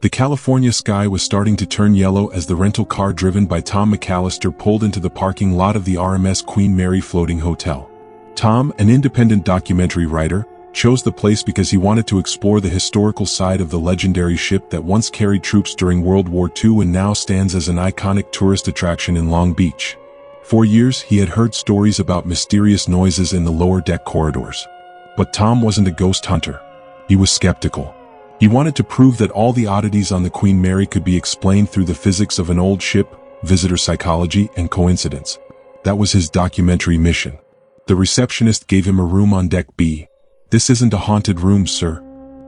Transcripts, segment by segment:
The California sky was starting to turn yellow as the rental car driven by Tom McAllister pulled into the parking lot of the RMS Queen Mary floating hotel. Tom, an independent documentary writer, chose the place because he wanted to explore the historical side of the legendary ship that once carried troops during World War II and now stands as an iconic tourist attraction in Long Beach. For years, he had heard stories about mysterious noises in the lower deck corridors. But Tom wasn't a ghost hunter. He was skeptical. He wanted to prove that all the oddities on the Queen Mary could be explained through the physics of an old ship, visitor psychology, and coincidence. That was his documentary mission. The receptionist gave him a room on Deck B. "This isn't a haunted room, sir.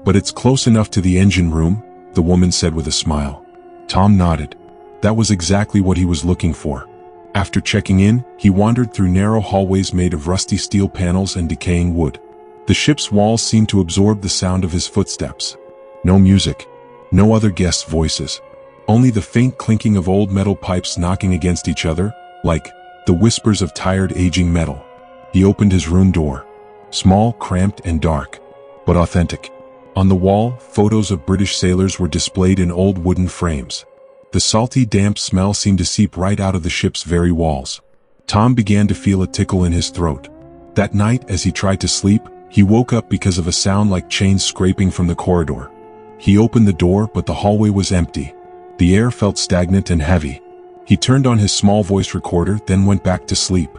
But it's close enough to the engine room," the woman said with a smile. Tom nodded. That was exactly what he was looking for. After checking in, he wandered through narrow hallways made of rusty steel panels and decaying wood. The ship's walls seemed to absorb the sound of his footsteps. No music. No other guests' voices. Only the faint clinking of old metal pipes knocking against each other, like the whispers of tired aging metal. He opened his room door. Small, cramped, and dark, but authentic. On the wall, photos of British sailors were displayed in old wooden frames. The salty, damp smell seemed to seep right out of the ship's very walls. Tom began to feel a tickle in his throat. That night, as he tried to sleep, he woke up because of a sound like chains scraping from the corridor. He opened the door, but the hallway was empty. The air felt stagnant and heavy. He turned on his small voice recorder, then went back to sleep.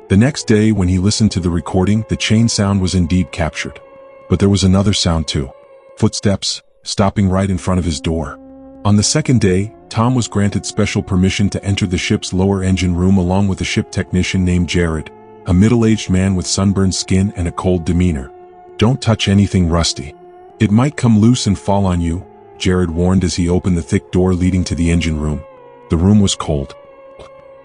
The next day, when he listened to the recording, the chain sound was indeed captured. But there was another sound too. Footsteps, stopping right in front of his door. On the second day, Tom was granted special permission to enter the ship's lower engine room along with a ship technician named Jared, a middle-aged man with sunburned skin and a cold demeanor. "Don't touch anything rusty. It might come loose and fall on you," Jared warned as he opened the thick door leading to the engine room. The room was cold,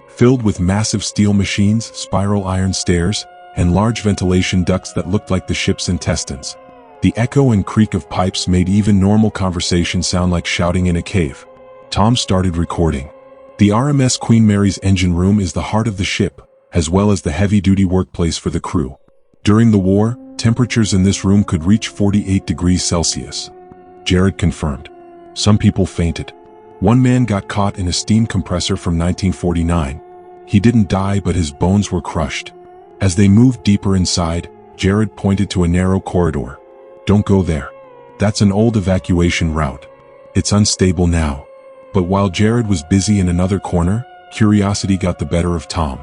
filled with massive steel machines, spiral iron stairs, and large ventilation ducts that looked like the ship's intestines. The echo and creak of pipes made even normal conversation sound like shouting in a cave. Tom started recording. The RMS Queen Mary's engine room is the heart of the ship, as well as the heavy-duty workplace for the crew. During the war, temperatures in this room could reach 48 degrees Celsius. Jared confirmed. Some people fainted. One man got caught in a steam compressor from 1949. He didn't die, but his bones were crushed. As they moved deeper inside, Jared pointed to a narrow corridor. "Don't go there. That's an old evacuation route. It's unstable now." But while Jared was busy in another corner, curiosity got the better of Tom.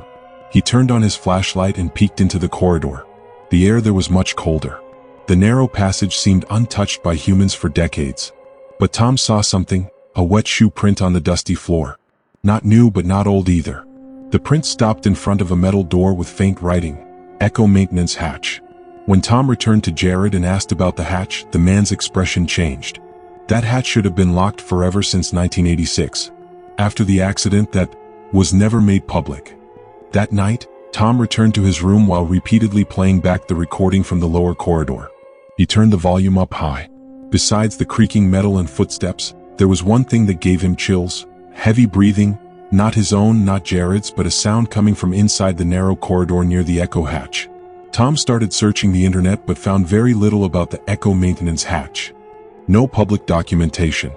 He turned on his flashlight and peeked into the corridor. The air there was much colder. The narrow passage seemed untouched by humans for decades. But Tom saw something, a wet shoe print on the dusty floor. Not new but not old either. The print stopped in front of a metal door with faint writing, "Echo Maintenance Hatch." When Tom returned to Jared and asked about the hatch, the man's expression changed. That hatch should have been locked forever since 1986, after the accident that was never made public. That night, Tom returned to his room while repeatedly playing back the recording from the lower corridor. He turned the volume up high. Besides the creaking metal and footsteps, there was one thing that gave him chills: heavy breathing, not his own, not Jared's, but a sound coming from inside the narrow corridor near the echo hatch. Tom started searching the internet but found very little about the echo maintenance hatch. No public documentation.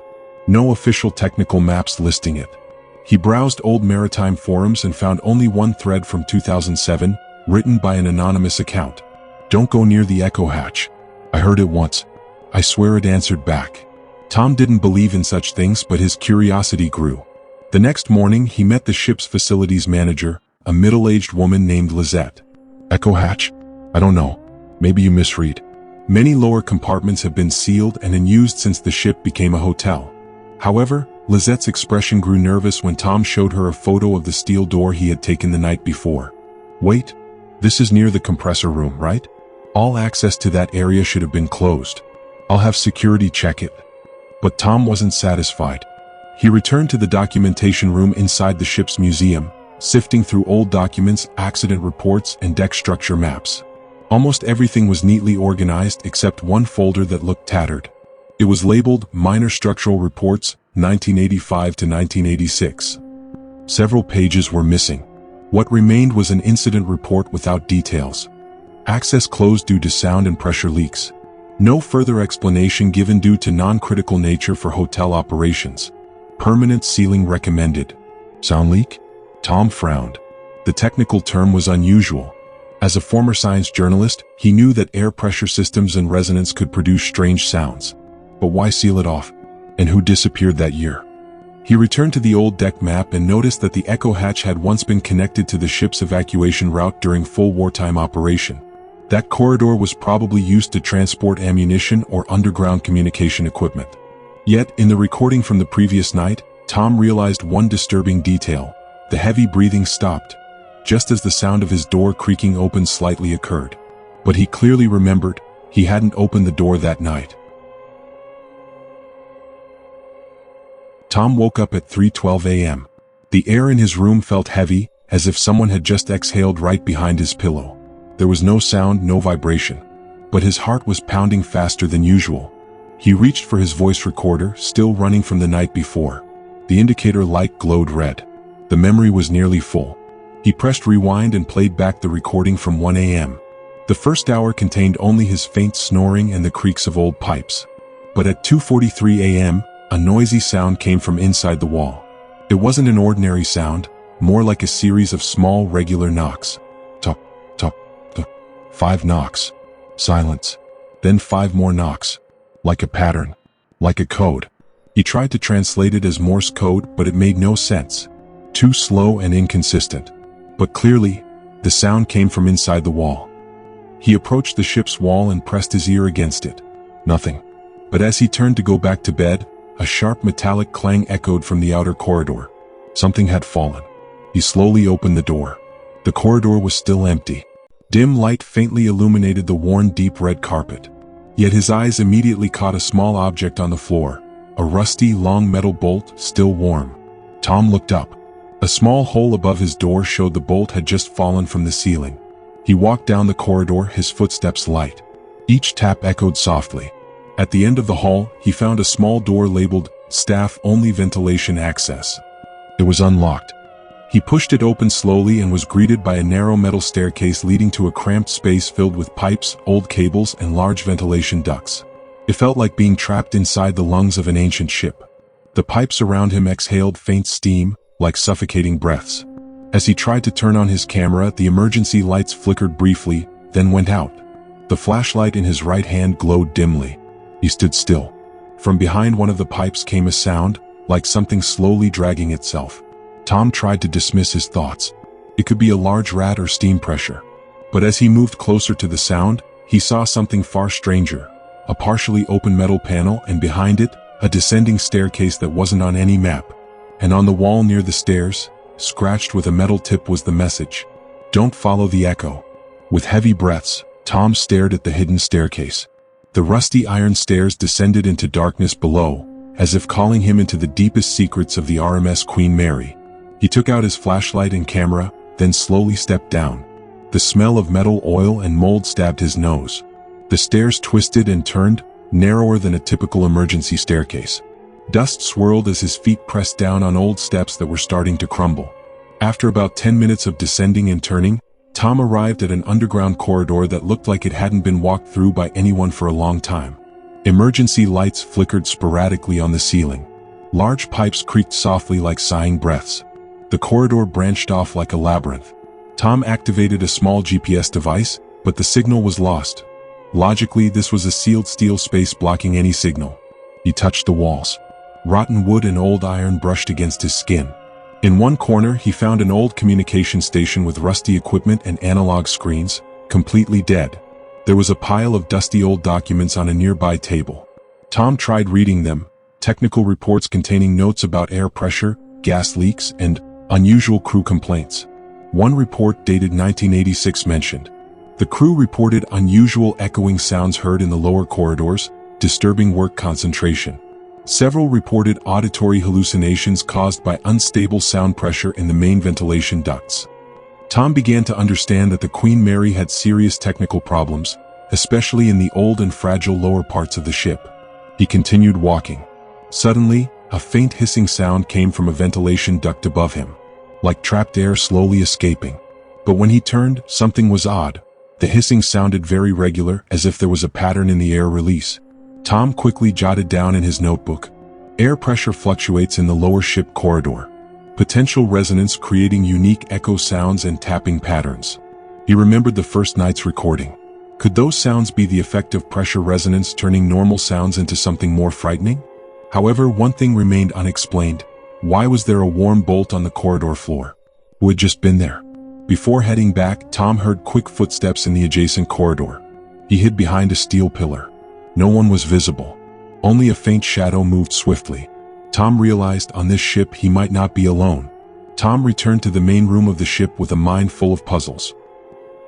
No official technical maps listing it. He browsed old maritime forums and found only one thread from 2007, written by an anonymous account. "Don't go near the echo hatch. I heard it once. I swear," it answered back. Tom didn't believe in such things, but his curiosity grew. The next morning, he met the ship's facilities manager, a middle-aged woman named Lizette. "Echo hatch? I don't know. Maybe you misread. Many lower compartments have been sealed and unused since the ship became a hotel." However, Lizette's expression grew nervous when Tom showed her a photo of the steel door he had taken the night before. "Wait, this is near the compressor room, right? All access to that area should have been closed. I'll have security check it." But Tom wasn't satisfied. He returned to the documentation room inside the ship's museum, sifting through old documents, accident reports, and deck structure maps. Almost everything was neatly organized except one folder that looked tattered. It was labeled Minor Structural Reports, 1985 to 1986. Several pages were missing. What remained was an incident report without details. Access closed due to sound and pressure leaks. No further explanation given due to non-critical nature for hotel operations. Permanent sealing recommended. Sound leak? Tom frowned. The technical term was unusual. As a former science journalist, he knew that air pressure systems and resonance could produce strange sounds. But why seal it off? And who disappeared that year? He returned to the old deck map and noticed that the echo hatch had once been connected to the ship's evacuation route during full wartime operation. That corridor was probably used to transport ammunition or underground communication equipment. Yet, in the recording from the previous night, Tom realized one disturbing detail. The heavy breathing stopped, just as the sound of his door creaking open slightly occurred. But he clearly remembered, he hadn't opened the door that night. Tom woke up at 3:12 a.m. The air in his room felt heavy, as if someone had just exhaled right behind his pillow. There was no sound, no vibration. But his heart was pounding faster than usual. He reached for his voice recorder, still running from the night before. The indicator light glowed red. The memory was nearly full. He pressed rewind and played back the recording from 1 a.m. The first hour contained only his faint snoring and the creaks of old pipes. But at 2:43 a.m., a noisy sound came from inside the wall. It wasn't an ordinary sound, more like a series of small, regular knocks. Tuck, tuck, tuck. 5 knocks. Silence. Then 5 more knocks. Like a pattern. Like a code. He tried to translate it as Morse code, but it made no sense. Too slow and inconsistent. But clearly, the sound came from inside the wall. He approached the ship's wall and pressed his ear against it. Nothing. But as he turned to go back to bed, a sharp metallic clang echoed from the outer corridor. Something had fallen. He slowly opened the door. The corridor was still empty. Dim light faintly illuminated the worn deep red carpet. Yet his eyes immediately caught a small object on the floor, a rusty long metal bolt, still warm. Tom looked up. A small hole above his door showed the bolt had just fallen from the ceiling. He walked down the corridor, his footsteps light. Each tap echoed softly. At the end of the hall, he found a small door labeled, Staff Only Ventilation Access. It was unlocked. He pushed it open slowly and was greeted by a narrow metal staircase leading to a cramped space filled with pipes, old cables, and large ventilation ducts. It felt like being trapped inside the lungs of an ancient ship. The pipes around him exhaled faint steam, like suffocating breaths. As he tried to turn on his camera, the emergency lights flickered briefly, then went out. The flashlight in his right hand glowed dimly. He stood still. From behind one of the pipes came a sound, like something slowly dragging itself. Tom tried to dismiss his thoughts. It could be a large rat or steam pressure. But as he moved closer to the sound, he saw something far stranger. A partially open metal panel, and behind it, a descending staircase that wasn't on any map. And on the wall near the stairs, scratched with a metal tip, was the message, "Don't follow the echo." With heavy breaths, Tom stared at the hidden staircase. The rusty iron stairs descended into darkness below, as if calling him into the deepest secrets of the RMS Queen Mary. He took out his flashlight and camera, then slowly stepped down. The smell of metal, oil, and mold stabbed his nose. The stairs twisted and turned, narrower than a typical emergency staircase. Dust swirled as his feet pressed down on old steps that were starting to crumble. After about 10 minutes of descending and turning, Tom arrived at an underground corridor that looked like it hadn't been walked through by anyone for a long time. Emergency lights flickered sporadically on the ceiling. Large pipes creaked softly like sighing breaths. The corridor branched off like a labyrinth. Tom activated a small GPS device, but the signal was lost. Logically, this was a sealed steel space blocking any signal. He touched the walls. Rotten wood and old iron brushed against his skin. In one corner, he found an old communication station with rusty equipment and analog screens, completely dead. There was a pile of dusty old documents on a nearby table. Tom tried reading them, technical reports containing notes about air pressure, gas leaks, and unusual crew complaints. One report dated 1986 mentioned, the crew reported unusual echoing sounds heard in the lower corridors, disturbing work concentration. Several reported auditory hallucinations caused by unstable sound pressure in the main ventilation ducts. Tom began to understand that the Queen Mary had serious technical problems, especially in the old and fragile lower parts of the ship. He continued walking. Suddenly, a faint hissing sound came from a ventilation duct above him, like trapped air slowly escaping. But when he turned, something was odd. The hissing sounded very regular, as if there was a pattern in the air release. Tom quickly jotted down in his notebook, "Air pressure fluctuates in the lower ship corridor. Potential resonance creating unique echo sounds and tapping patterns." He remembered the first night's recording. Could those sounds be the effect of pressure resonance turning normal sounds into something more frightening? However, one thing remained unexplained. Why was there a warm bolt on the corridor floor? Who had just been there? Before heading back, Tom heard quick footsteps in the adjacent corridor. He hid behind a steel pillar. No one was visible. Only a faint shadow moved swiftly. Tom realized on this ship he might not be alone. Tom returned to the main room of the ship with a mind full of puzzles.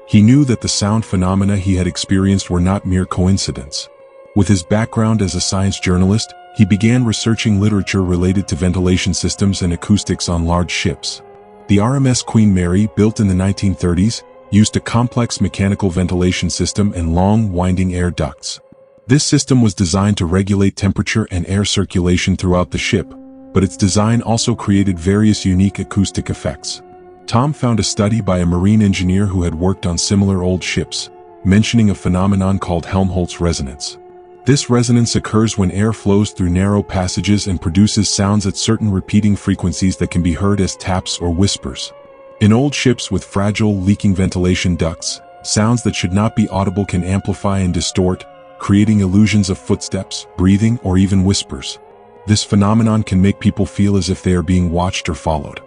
He knew that the sound phenomena he had experienced were not mere coincidence. With his background as a science journalist, he began researching literature related to ventilation systems and acoustics on large ships. The RMS Queen Mary, built in the 1930s, used a complex mechanical ventilation system and long, winding air ducts. This system was designed to regulate temperature and air circulation throughout the ship, but its design also created various unique acoustic effects. Tom found a study by a marine engineer who had worked on similar old ships, mentioning a phenomenon called Helmholtz resonance. This resonance occurs when air flows through narrow passages and produces sounds at certain repeating frequencies that can be heard as taps or whispers. In old ships with fragile, leaking ventilation ducts, sounds that should not be audible can amplify and distort, creating illusions of footsteps, breathing, or even whispers. This phenomenon can make people feel as if they are being watched or followed.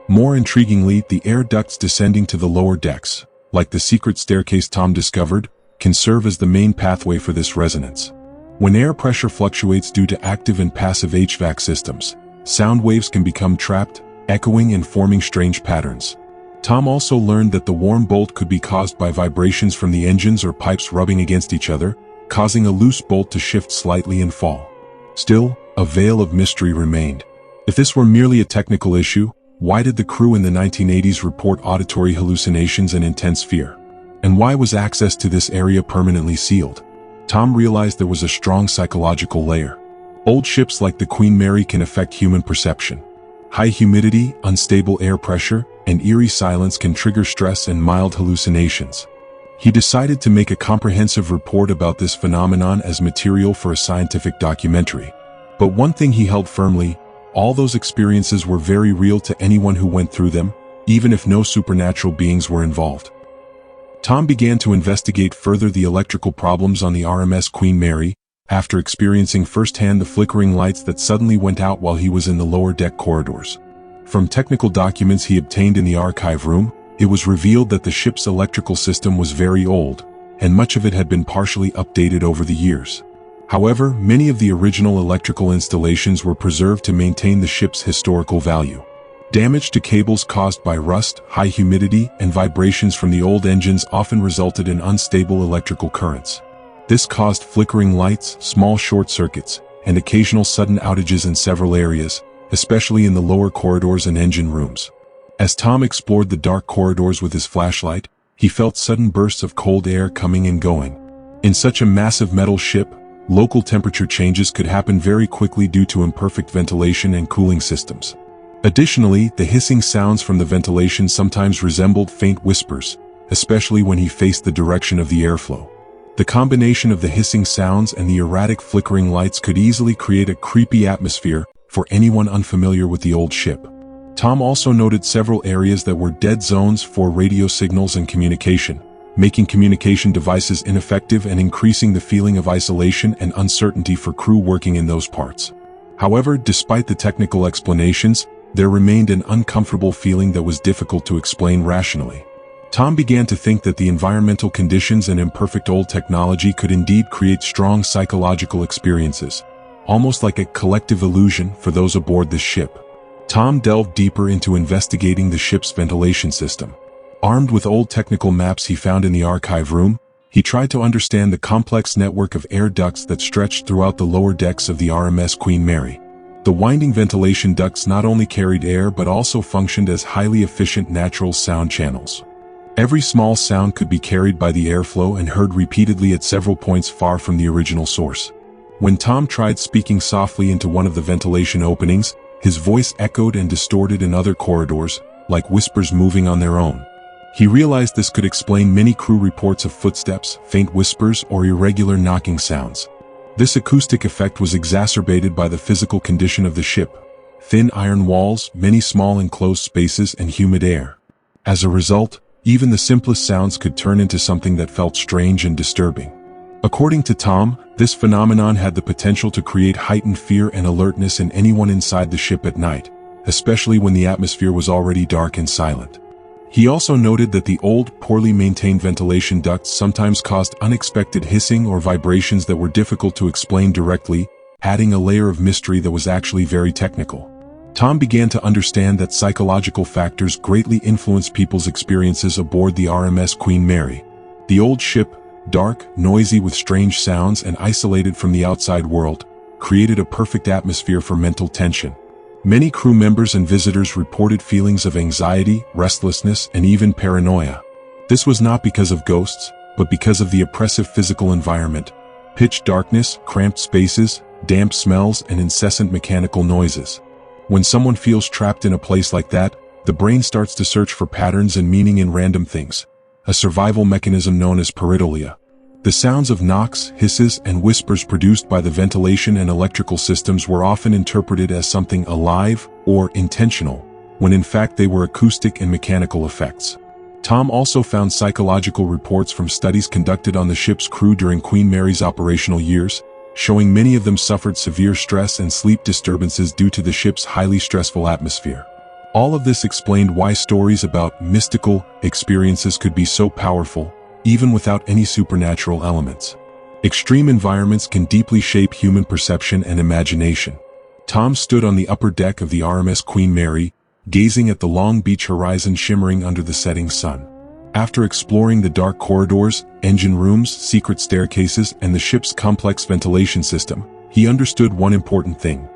More intriguingly, the air ducts descending to the lower decks, like the secret staircase Tom discovered, can serve as the main pathway for this resonance. When air pressure fluctuates due to active and passive HVAC systems, sound waves can become trapped, echoing and forming strange patterns. Tom also learned that the warm bolt could be caused by vibrations from the engines or pipes rubbing against each other, causing a loose bolt to shift slightly and fall. Still, a veil of mystery remained. If this were merely a technical issue, why did the crew in the 1980s report auditory hallucinations and intense fear? And why was access to this area permanently sealed? Tom realized there was a strong psychological layer. Old ships like the Queen Mary can affect human perception. High humidity, unstable air pressure, and eerie silence can trigger stress and mild hallucinations. He decided to make a comprehensive report about this phenomenon as material for a scientific documentary. But one thing he held firmly: all those experiences were very real to anyone who went through them, even if no supernatural beings were involved. Tom began to investigate further the electrical problems on the RMS Queen Mary, after experiencing firsthand the flickering lights that suddenly went out while he was in the lower deck corridors. From technical documents he obtained in the archive room, it was revealed that the ship's electrical system was very old, and much of it had been partially updated over the years. However, many of the original electrical installations were preserved to maintain the ship's historical value. Damage to cables caused by rust, high humidity, and vibrations from the old engines often resulted in unstable electrical currents. This caused flickering lights, small short circuits, and occasional sudden outages in several areas, especially in the lower corridors and engine rooms. As Tom explored the dark corridors with his flashlight, he felt sudden bursts of cold air coming and going. In such a massive metal ship, local temperature changes could happen very quickly due to imperfect ventilation and cooling systems. Additionally, the hissing sounds from the ventilation sometimes resembled faint whispers, especially when he faced the direction of the airflow. The combination of the hissing sounds and the erratic flickering lights could easily create a creepy atmosphere for anyone unfamiliar with the old ship. Tom also noted several areas that were dead zones for radio signals and communication, making communication devices ineffective and increasing the feeling of isolation and uncertainty for crew working in those parts. However, despite the technical explanations, there remained an uncomfortable feeling that was difficult to explain rationally. Tom began to think that the environmental conditions and imperfect old technology could indeed create strong psychological experiences, almost like a collective illusion for those aboard the ship. Tom delved deeper into investigating the ship's ventilation system. Armed with old technical maps he found in the archive room, he tried to understand the complex network of air ducts that stretched throughout the lower decks of the RMS Queen Mary. The winding ventilation ducts not only carried air but also functioned as highly efficient natural sound channels. Every small sound could be carried by the airflow and heard repeatedly at several points far from the original source. When Tom tried speaking softly into one of the ventilation openings, his voice echoed and distorted in other corridors, like whispers moving on their own. He realized this could explain many crew reports of footsteps, faint whispers, or irregular knocking sounds. This acoustic effect was exacerbated by the physical condition of the ship: thin iron walls, many small enclosed spaces, and humid air. As a result, even the simplest sounds could turn into something that felt strange and disturbing. According to Tom, this phenomenon had the potential to create heightened fear and alertness in anyone inside the ship at night, especially when the atmosphere was already dark and silent. He also noted that the old, poorly maintained ventilation ducts sometimes caused unexpected hissing or vibrations that were difficult to explain directly, adding a layer of mystery that was actually very technical. Tom began to understand that psychological factors greatly influenced people's experiences aboard the RMS Queen Mary. The old ship, dark, noisy with strange sounds and isolated from the outside world, created a perfect atmosphere for mental tension. Many crew members and visitors reported feelings of anxiety, restlessness, and even paranoia. This was not because of ghosts, but because of the oppressive physical environment: pitch darkness, cramped spaces, damp smells, and incessant mechanical noises. When someone feels trapped in a place like that, the brain starts to search for patterns and meaning in random things, a survival mechanism known as pareidolia. The sounds of knocks, hisses, and whispers produced by the ventilation and electrical systems were often interpreted as something alive or intentional, when in fact they were acoustic and mechanical effects. Tom also found psychological reports from studies conducted on the ship's crew during Queen Mary's operational years, showing many of them suffered severe stress and sleep disturbances due to the ship's highly stressful atmosphere. All of this explained why stories about mystical experiences could be so powerful, even without any supernatural elements. Extreme environments can deeply shape human perception and imagination. Tom stood on the upper deck of the RMS Queen Mary, gazing at the long beach horizon shimmering under the setting sun. After exploring the dark corridors, engine rooms, secret staircases, and the ship's complex ventilation system, he understood one important thing.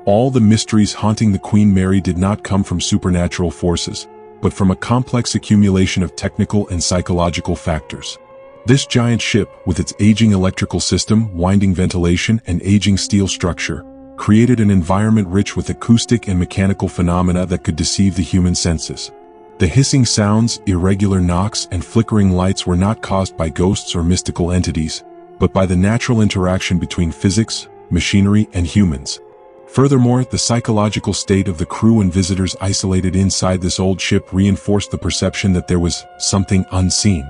All the mysteries haunting the Queen Mary did not come from supernatural forces, but from a complex accumulation of technical and psychological factors. This giant ship, with its aging electrical system, winding ventilation, and aging steel structure, created an environment rich with acoustic and mechanical phenomena that could deceive the human senses. The hissing sounds, irregular knocks, and flickering lights were not caused by ghosts or mystical entities, but by the natural interaction between physics, machinery, and humans. Furthermore, the psychological state of the crew and visitors isolated inside this old ship reinforced the perception that there was something unseen.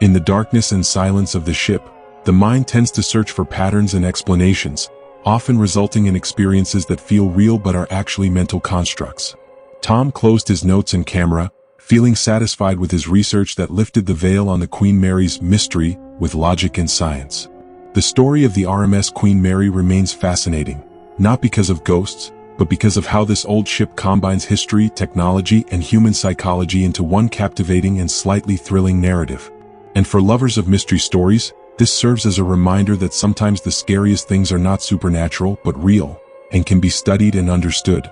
In the darkness and silence of the ship, the mind tends to search for patterns and explanations, often resulting in experiences that feel real but are actually mental constructs. Tom closed his notes and camera, feeling satisfied with his research that lifted the veil on the Queen Mary's mystery with logic and science. The story of the RMS Queen Mary remains fascinating, not because of ghosts, but because of how this old ship combines history, technology, and human psychology into one captivating and slightly thrilling narrative. And for lovers of mystery stories, this serves as a reminder that sometimes the scariest things are not supernatural but real, and can be studied and understood.